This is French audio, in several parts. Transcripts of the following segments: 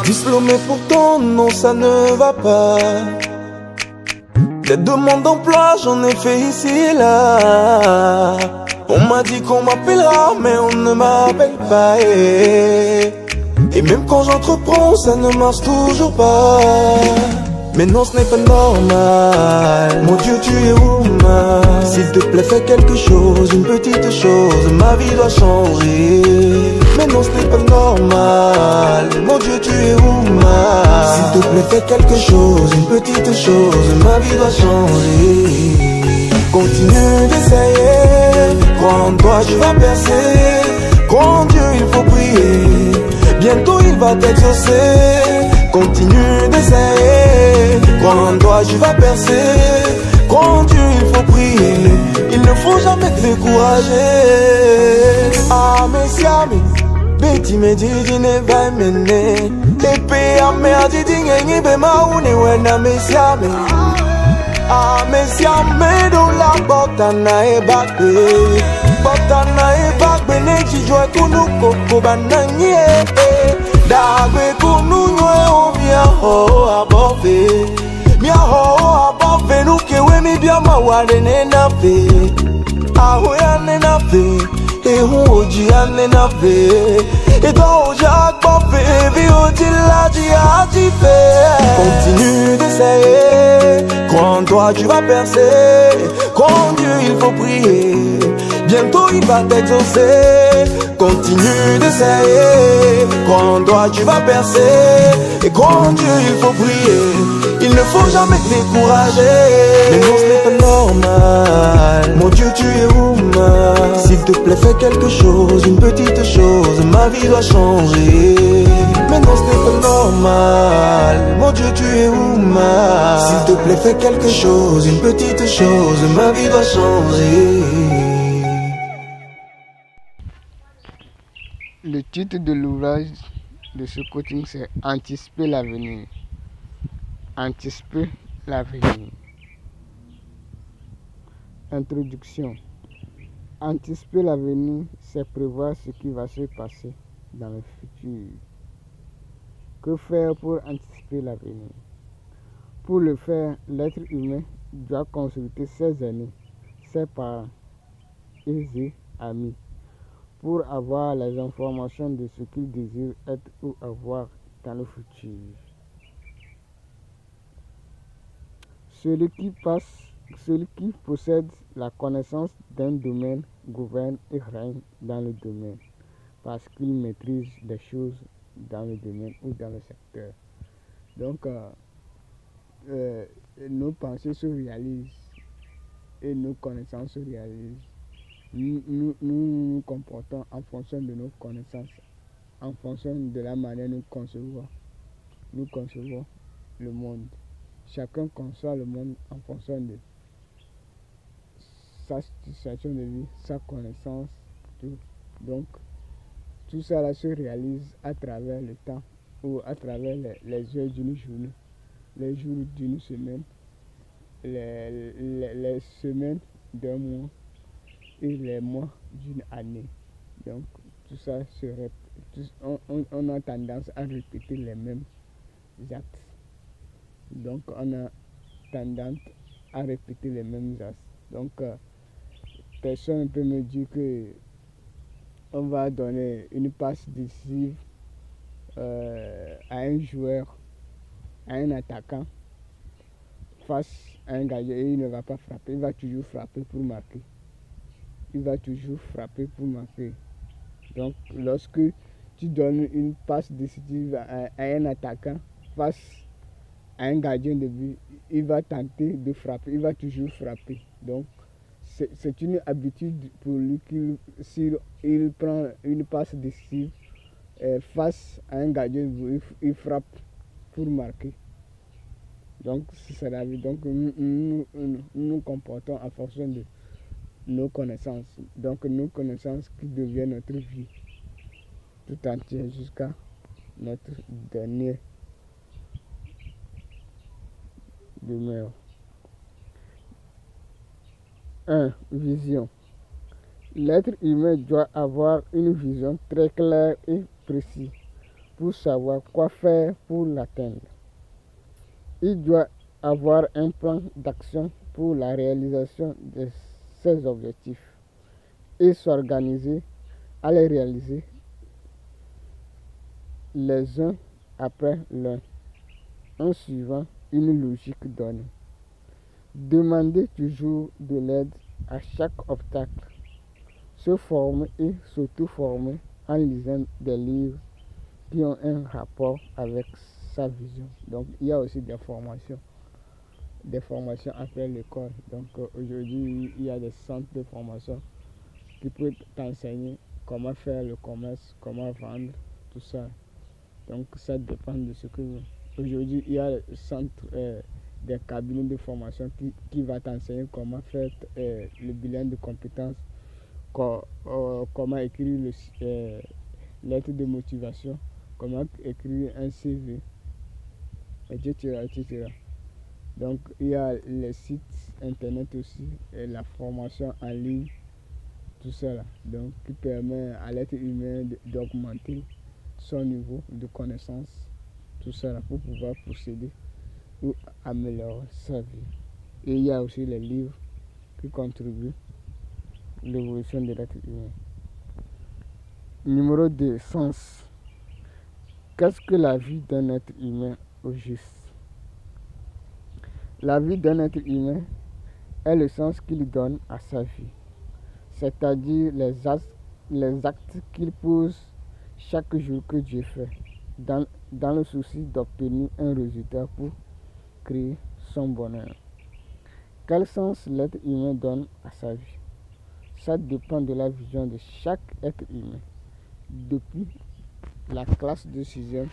Diplômé pourtant, non, ça ne va pas. Des demandes d'emploi, j'en ai fait ici et là. On m'a dit qu'on m'appellera, mais on ne m'appelle pas. Et même quand j'entreprends, ça ne marche toujours pas. Mais non, ce n'est pas normal. Mon Dieu, tu es woman. S'il te plaît, fais quelque chose, une petite chose. Ma vie doit changer. Mais non, ce n'est pas normal. Mon Dieu, tu es woman. S'il te plaît, fais quelque chose, une petite chose. Ma vie doit changer. Continue d'essayer. Crois en toi, tu vas percer. Crois en Dieu, il faut prier. Bientôt, il va t'exaucer. Continue d'essayer. Crois en toi, tu vas percer. Crois en Dieu, il faut prier. Il ne faut jamais te décourager. Ah, mais si, Betty me dit, ne va mener. Épée à mer, dit, n'y be maoune, wena, mais si, ah, mais si, dans la botana et bakbe. Botana et bakbe, ne t'y kunu koko bananye. Dagbe kunu o mia ho above. Mia ho above nu kewe mi bia mawade ne na fe. Aho ya ne na fe. Ehu oji ya ne na fe. Eto oja above vi oji laji aji fe. Continue d'essayer. Crois en toi tu vas percer. Crois en Dieu il faut prier. Bientôt il va t'exaucer. Continue d'essayer. Crois en toi tu vas percer. Et crois en Dieu il faut prier. Il ne faut jamais te décourager. Mais non, ce n'est pas normal. Mon Dieu, tu es woman. S'il te plaît, fais quelque chose, une petite chose. Ma vie doit changer. Mais non, ce n'est pas normal. Mon Dieu, tu es woman. S'il te plaît, fais quelque chose, une petite chose. Ma vie doit changer. Le titre de l'ouvrage de ce coaching, c'est Anticiper l'avenir. Anticiper l'avenir. Introduction. Anticiper l'avenir, c'est prévoir ce qui va se passer dans le futur. Que faire pour anticiper l'avenir? Pour le faire, l'être humain doit consulter ses aînés, ses parents et ses amis pour avoir les informations de ce qu'il désire être ou avoir dans le futur. Celui qui possède la connaissance d'un domaine gouverne et règne dans le domaine parce qu'il maîtrise les choses dans le domaine ou dans le secteur. Donc, nos pensées se réalisent et nos connaissances se réalisent. Nous nous comportons en fonction de nos connaissances, en fonction de la manière dont nous concevons le monde. Chacun conçoit le monde en fonction de sa situation de vie, sa connaissance, tout. Donc, tout ça se réalise à travers le temps ou à travers les heures d'une journée, les jours d'une semaine, les semaines d'un mois et les mois d'une année. Donc, tout ça se répète. On a tendance à répéter les mêmes actes. Donc, on a tendance à répéter les mêmes actes. Donc, personne ne peut me dire que on va donner une passe décisive à un joueur, à un attaquant, face à un gardien et il ne va pas frapper. Il va toujours frapper pour marquer. Il va toujours frapper pour marquer. Donc, lorsque tu donnes une passe décisive à un attaquant face à un gardien de but, il va tenter de frapper, il va toujours frapper. Donc, c'est une habitude pour lui s'il prend une passe décisive face à un gardien de but, il frappe pour marquer. Donc, c'est la vie. Donc, nous nous comportons en fonction de nos connaissances. Donc, nos connaissances qui deviennent notre vie tout entière jusqu'à notre dernier demeure. 1. Vision. L'être humain doit avoir une vision très claire et précise pour savoir quoi faire pour l'atteindre. Il doit avoir un plan d'action pour la réalisation de ses objectifs et s'organiser à les réaliser les uns après l'un, en suivant une logique donnée. Demandez toujours de l'aide à chaque obstacle. Se former et s'auto-former en lisant des livres qui ont un rapport avec sa vision. Donc il y a aussi des formations après l'école. Donc aujourd'hui, il y a des centres de formation qui peuvent t'enseigner comment faire le commerce, comment vendre, tout ça. Donc ça dépend de ce que vous... Aujourd'hui, il y a le centre des cabinets de formation qui va t'enseigner comment faire le bilan de compétences, comment écrire lettre de motivation, comment écrire un CV, etc., etc. Donc il y a les sites internet aussi, et la formation en ligne, tout ça là. Donc qui permet à l'être humain d'augmenter son niveau de connaissance, tout ça là, pour pouvoir procéder ou améliorer sa vie. Et il y a aussi les livres qui contribuent à l'évolution de l'être humain. Numéro 2, sens. Qu'est-ce que la vie d'un être humain au juste? La vie d'un être humain est le sens qu'il donne à sa vie, c'est-à-dire les actes qu'il pose chaque jour que Dieu fait, dans le souci d'obtenir un résultat pour créer son bonheur. Quel sens l'être humain donne à sa vie? Ça dépend de la vision de chaque être humain. Depuis la classe de 6e,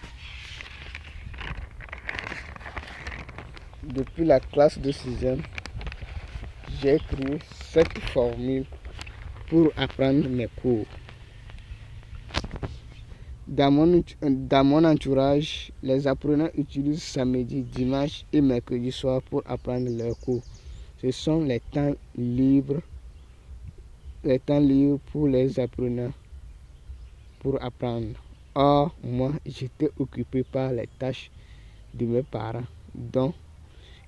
j'ai créé cette formule pour apprendre mes cours. Dans mon entourage, les apprenants utilisent samedi, dimanche et mercredi soir pour apprendre leurs cours. Ce sont les temps libres pour les apprenants pour apprendre. Or, moi, j'étais occupé par les tâches de mes parents. Donc,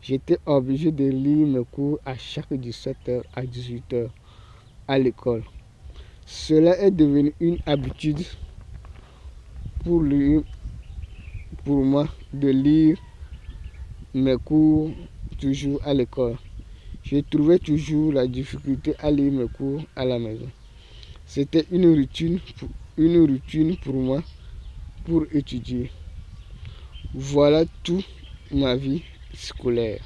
j'étais obligé de lire mes cours à chaque 17h à 18h à l'école. Cela est devenu une habitude pour moi de lire mes cours toujours à l'école. Je trouvais toujours la difficulté à lire mes cours à la maison. C'était une routine pour moi pour étudier. Voilà toute ma vie scolaire.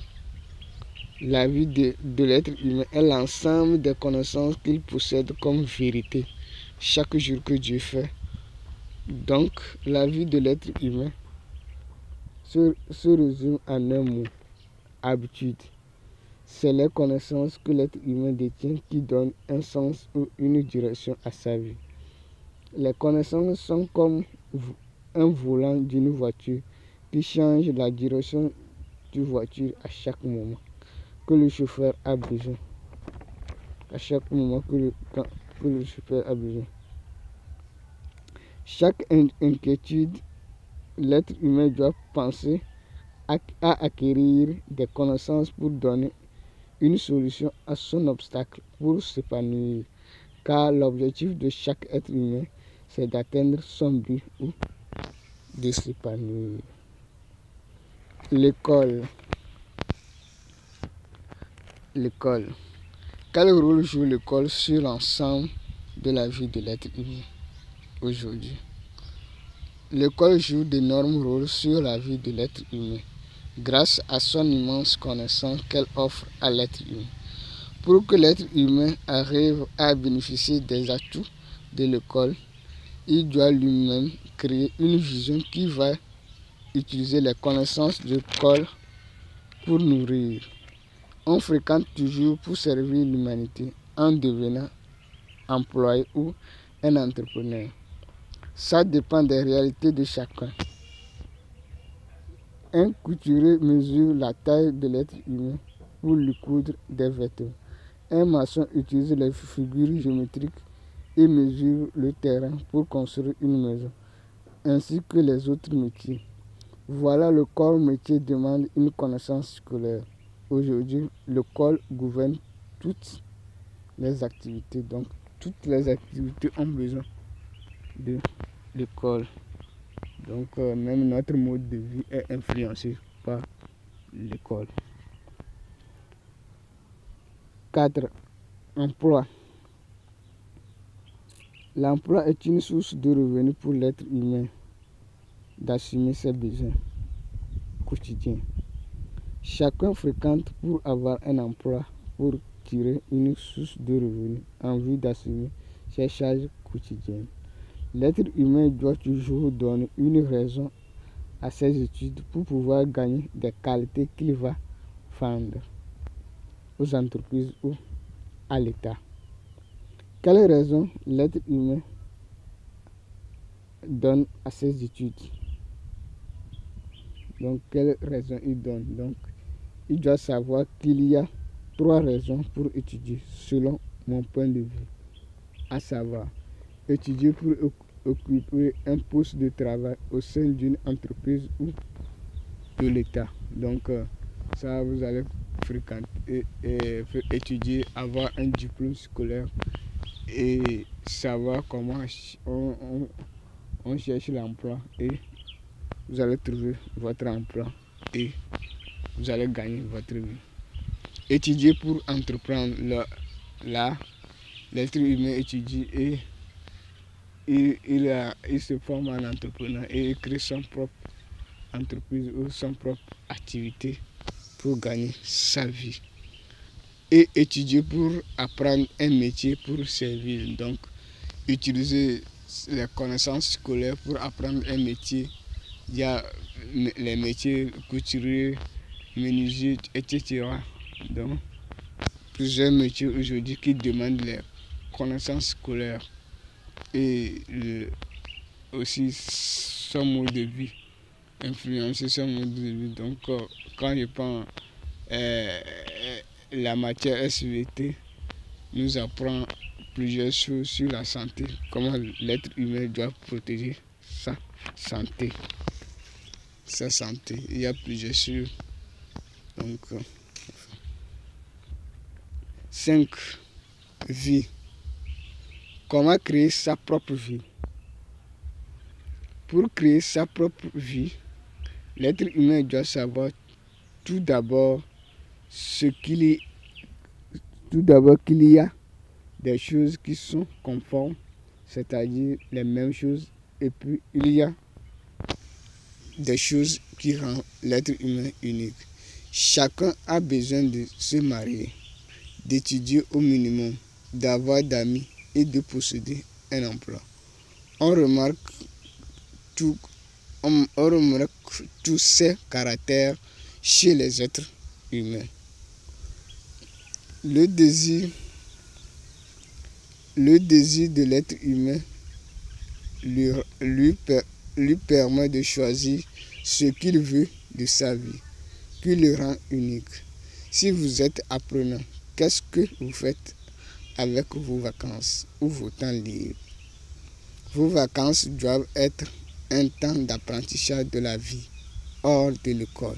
La vie de l'être humain est l'ensemble des connaissances qu'il possède comme vérité chaque jour que Dieu fait. Donc, la vie de l'être humain se résume en un mot, habitude. C'est les connaissances que l'être humain détient qui donnent un sens ou une direction à sa vie. Les connaissances sont comme un volant d'une voiture qui change la direction d'une voiture à chaque moment que le chauffeur a besoin. Chaque inquiétude, l'être humain doit penser à acquérir des connaissances pour donner une solution à son obstacle pour s'épanouir. Car l'objectif de chaque être humain, c'est d'atteindre son but ou de s'épanouir. L'école. Quel rôle joue l'école sur l'ensemble de la vie de l'être humain aujourd'hui? L'école joue d'énormes rôles sur la vie de l'être humain grâce à son immense connaissance qu'elle offre à l'être humain. Pour que l'être humain arrive à bénéficier des atouts de l'école, il doit lui-même créer une vision qui va utiliser les connaissances de l'école pour nourrir. On fréquente toujours pour servir l'humanité en devenant employé ou un entrepreneur. Ça dépend des réalités de chacun. Un couturier mesure la taille de l'être humain pour lui coudre des vêtements. Un maçon utilise les figures géométriques et mesure le terrain pour construire une maison. ainsi que les autres métiers. Voilà, le corps métier demande une connaissance scolaire. Aujourd'hui, l'école gouverne toutes les activités. Donc, toutes les activités ont besoin de l'école. Donc, même notre mode de vie est influencé par l'école. 4. Emploi. L'emploi est une source de revenus pour l'être humain d'assumer ses besoins quotidiens. Chacun fréquente pour avoir un emploi, pour tirer une source de revenus en vue d'assumer ses charges quotidiennes. L'être humain doit toujours donner une raison à ses études pour pouvoir gagner des qualités qu'il va vendre aux entreprises ou à l'État. Quelle raison l'être humain donne à ses études? Donc, quelle raison il donne? Donc, il doit savoir qu'il y a 3 raisons pour étudier, selon mon point de vue. À savoir, étudier pour occuper un poste de travail au sein d'une entreprise ou de l'État. Donc, ça, vous allez fréquenter et étudier, avoir un diplôme scolaire et savoir comment on cherche l'emploi, et vous allez trouver votre emploi et vous allez gagner votre vie. Étudier pour entreprendre. Là, l'être humain étudie et il se forme en entrepreneur et il crée son propre entreprise ou son propre activité pour gagner sa vie. Et étudier pour apprendre un métier pour servir. Donc, utiliser les connaissances scolaires pour apprendre un métier. Il y a les métiers couturiers, menuisier, etc. Donc, plusieurs métiers aujourd'hui qui demandent les connaissances scolaires et aussi son mode de vie, influencer son mode de vie. Donc, quand je prends la matière SVT, nous apprend plusieurs choses sur la santé, comment l'être humain doit protéger sa santé. Il y a plusieurs choses. Donc, 5. Vie. Comment créer sa propre vie? Pour créer sa propre vie, l'être humain doit savoir tout d'abord qu'il y a des choses qui sont conformes, c'est-à-dire les mêmes choses, et puis il y a des choses qui rendent l'être humain unique. Chacun a besoin de se marier, d'étudier au minimum, d'avoir d'amis et de posséder un emploi. On remarque tous ces caractères chez les êtres humains. Le désir de l'être humain lui permet de choisir ce qu'il veut de sa vie, qui le rend unique. Si vous êtes apprenant, qu'est-ce que vous faites avec vos vacances ou vos temps libres? Vos vacances doivent être un temps d'apprentissage de la vie hors de l'école.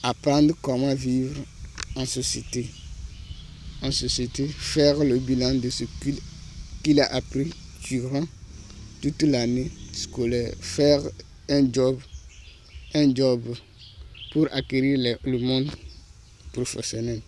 Apprendre comment vivre en société. Faire le bilan de ce qu'il a appris durant toute l'année scolaire. Faire un job pour acquérir le monde professionnel.